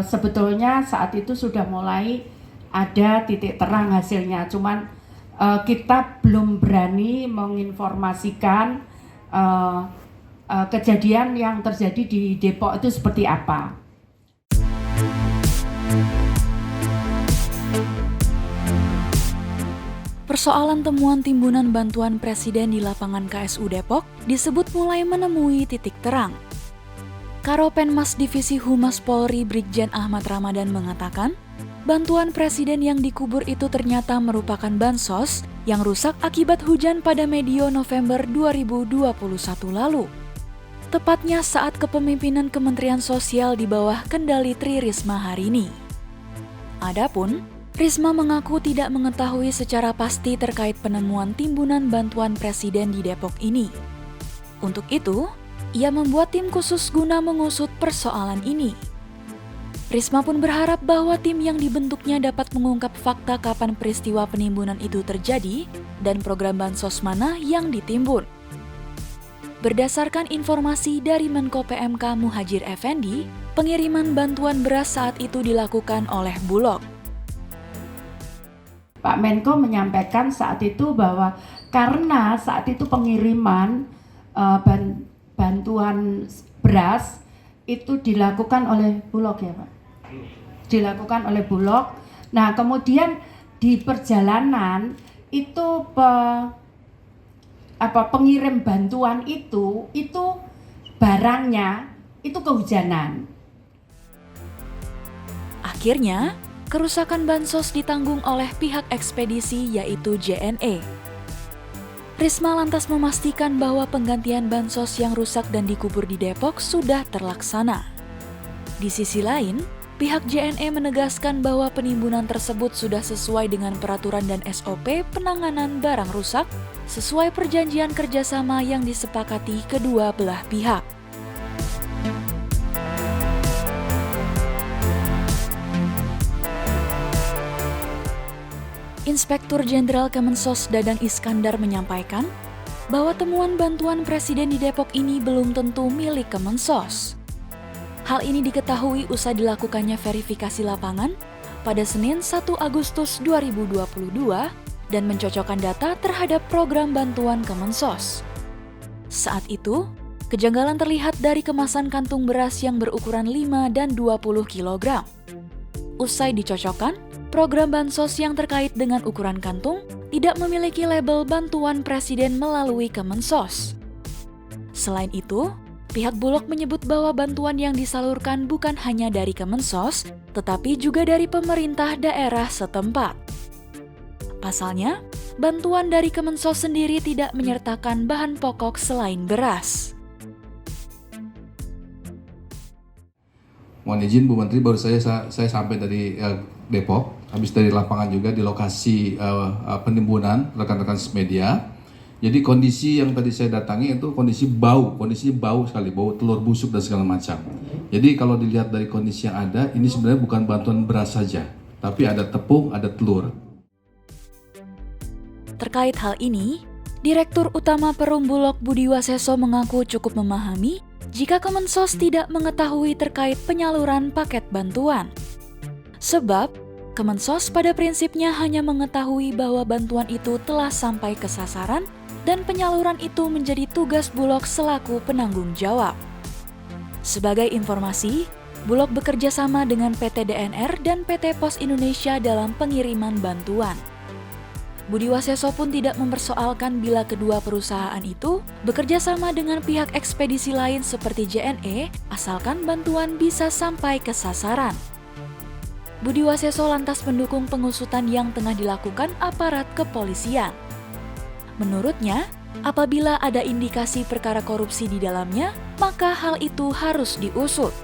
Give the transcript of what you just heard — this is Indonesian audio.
sebetulnya saat itu sudah mulai ada titik terang hasilnya, cuman kita belum berani menginformasikan kejadian yang terjadi di Depok itu seperti apa. Persoalan temuan timbunan bantuan Presiden di lapangan KSU Depok disebut mulai menemui titik terang. Karopenmas Divisi Humas Polri Brigjen Ahmad Ramadan mengatakan, bantuan Presiden yang dikubur itu ternyata merupakan bansos yang rusak akibat hujan pada medio November 2021 lalu. Tepatnya saat kepemimpinan Kementerian Sosial di bawah kendali Tri Risma hari ini. Adapun, Risma mengaku tidak mengetahui secara pasti terkait penemuan timbunan bantuan Presiden di Depok ini. Untuk itu, ia membuat tim khusus guna mengusut persoalan ini. Risma pun berharap bahwa tim yang dibentuknya dapat mengungkap fakta kapan peristiwa penimbunan itu terjadi dan program bansos mana yang ditimbun. Berdasarkan informasi dari Menko PMK Muhadjir Effendi, pengiriman bantuan beras saat itu dilakukan oleh Bulog. Pak Menko menyampaikan saat itu bahwa karena saat itu pengiriman bantuan beras itu dilakukan oleh Bulog ya Pak? Dilakukan oleh Bulog. Nah kemudian di perjalanan itu pengirim bantuan itu barangnya itu kehujanan. Akhirnya, kerusakan bansos ditanggung oleh pihak ekspedisi yaitu JNE. Risma lantas memastikan bahwa penggantian bansos yang rusak dan dikubur di Depok sudah terlaksana. Di sisi lain, pihak JNE menegaskan bahwa penimbunan tersebut sudah sesuai dengan peraturan dan SOP penanganan barang rusak sesuai perjanjian kerjasama yang disepakati kedua belah pihak. Inspektur Jenderal Kemensos Dadang Iskandar menyampaikan bahwa temuan bantuan Presiden di Depok ini belum tentu milik Kemensos. Hal ini diketahui usai dilakukannya verifikasi lapangan pada Senin 1 Agustus 2022 dan mencocokkan data terhadap program bantuan Kemensos. Saat itu, kejanggalan terlihat dari kemasan kantung beras yang berukuran 5 dan 20 kg. Usai dicocokkan, program bansos yang terkait dengan ukuran kantung tidak memiliki label bantuan Presiden melalui Kemensos. Selain itu, pihak Bulog menyebut bahwa bantuan yang disalurkan bukan hanya dari Kemensos, tetapi juga dari pemerintah daerah setempat. Pasalnya, bantuan dari Kemensos sendiri tidak menyertakan bahan pokok selain beras. Mohon izin Bu Menteri, baru saya sampai dari Depok, habis dari lapangan juga di lokasi penimbunan rekan-rekan media. Jadi kondisi yang tadi saya datangi itu kondisinya bau sekali, bau telur busuk dan segala macam. Jadi kalau dilihat dari kondisi yang ada, ini sebenarnya bukan bantuan beras saja, tapi ada tepung, ada telur. Terkait hal ini, Direktur Utama Perum Bulog Budi Waseso mengaku cukup memahami jika Kemensos tidak mengetahui terkait penyaluran paket bantuan. Sebab, Kemensos pada prinsipnya hanya mengetahui bahwa bantuan itu telah sampai ke sasaran dan penyaluran itu menjadi tugas Bulog selaku penanggung jawab. Sebagai informasi, Bulog bekerja sama dengan PT DNR dan PT Pos Indonesia dalam pengiriman bantuan. Budi Waseso pun tidak mempersoalkan bila kedua perusahaan itu bekerja sama dengan pihak ekspedisi lain seperti JNE, asalkan bantuan bisa sampai ke sasaran. Budi Waseso lantas mendukung pengusutan yang tengah dilakukan aparat kepolisian. Menurutnya, apabila ada indikasi perkara korupsi di dalamnya, maka hal itu harus diusut.